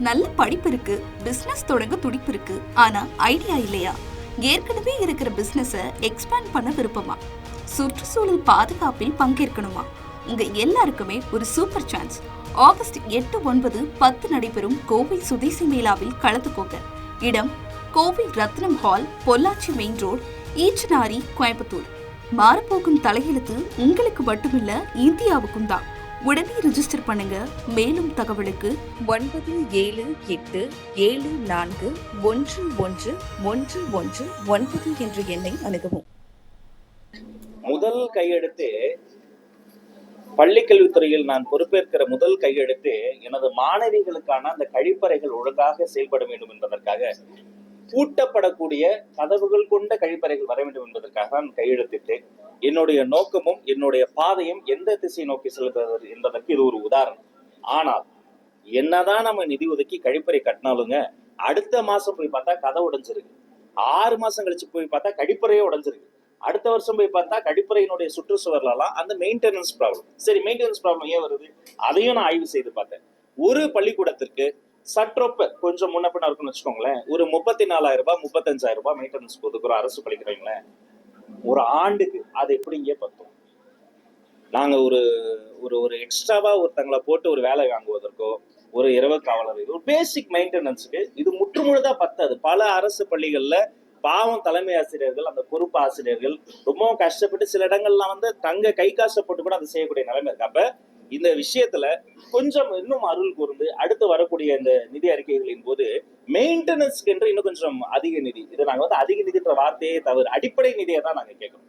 நல்ல படிப்பு இருக்கு, பிசினஸ் தொடங்க துடிப்பு இருக்கு, ஆனா ஐடியா இல்லையா? ஏற்கனவே இருக்கிற பிசினஸ எக்ஸ்பேண்ட் பண்ண விருப்பமா? சுற்றுச்சூழல் பாதுகாப்பில் பங்கேற்கணுமா? உங்க எல்லாருக்குமே ஒரு சூப்பர் சான்ஸ். ஆகஸ்ட் 8, 9, 10 நடைபெறும் கோவை சுதேசி மேளாவில் கலந்துக்கோங்க. இடம் Kovai Rathnam hall, Pollachi main road, Eachanari, Coimbatore. மாறப்போகும் தலையெழுத்து உங்களுக்கு மட்டுமில்ல, இந்தியாவுக்கும் தான். உடனே ரிஜிஸ்டர் பண்ணுங்க. மேலும் தகவலுக்கு 9774111119 என்ற எண்ணை அணுகவும். முதல் கையெழுத்து பள்ளிக்கல்வித்துறையில் நான் பொறுப்பேற்கிற முதல் கையெழுத்து எனது மாணவிகளுக்கான அந்த கழிப்பறைகள் ஒழுங்காக செயல்பட வேண்டும் என்பதற்காக, பூட்டப்படக்கூடிய கதவுகள் கொண்ட கழிப்பறைகள் வர வேண்டும் என்பதற்காக நான் கையெழுத்திட்டேன். என்னுடைய நோக்கமும் என்னுடைய பாதையும் எந்த திசை நோக்கி செல்கிறது என்பதற்கு இது ஒரு உதாரணம். ஆனால் என்னதான் நம்ம நிதி ஒதுக்கி கழிப்பறை கட்டினாலுங்க, அடுத்த மாசம் போய் பார்த்தா கதை உடைஞ்சிருக்கு. 6 மாசம் கழிச்சு போய் பார்த்தா கழிப்பறையே உடைஞ்சிருக்கு. அடுத்த வருஷம் போய் பார்த்தா கழிப்பறையினுடைய சுற்றுச்சுவர்லாம் அந்த மெயின்டெனன்ஸ் ப்ராப்ளம். சரி, மெயின்டெனன்ஸ் ப்ராப்ளம் ஏன் வருது? அதையும் நான் ஆய்வு செய்து பார்த்தேன். ஒரு பள்ளிக்கூடத்திற்கு சற்றொப்ப கொஞ்சம் முன்ன பின்ன இருக்குன்னு வச்சுக்கோங்களேன், ஒரு 34,000 ரூபாய் 35,000 ரூபாய் மெயின்டெனன்ஸ் ஒதுக்குறோம் அரசு பள்ளிக்கூடங்களேன். ஒரு ஆண்டுக்கு அது எப்படிங்க பத்தும்? நாங்க ஒரு ஒரு ஒரு எக்ஸ்ட்ராவா ஒருத்தங்களை போட்டு ஒரு வேலை வாங்குவதற்கோ, ஒரு இரவு காவலர், ஒரு பேசிக் மெயின்டெனன்ஸுக்கு இது முற்றுமுழுதா பத்தாது. பல அரசு பள்ளிகள்ல பாவம் தலைமை ஆசிரியர்கள், அந்த பொறுப்பு ஆசிரியர்கள் ரொம்பவும் கஷ்டப்பட்டு சில இடங்கள்லாம் வந்து தங்க கை காசை போட்டு கூட அதை செய்யக்கூடிய நிலைமை இருக்கு. அப்ப இந்த விஷயத்துல கொஞ்சம் இன்னும் அருள் கூர்ந்து அடுத்து வரக்கூடிய இந்த நிதி அறிக்கைகளின் போது மெயின்டெனன்ஸ்க்கு என்று இன்னும் கொஞ்சம் அதிக நிதி, இதை நாங்க வந்து அதிக நிதின்ற வார்த்தையே தவிர அடிப்படை நிதியை தான் நாங்க கேட்கறோம்.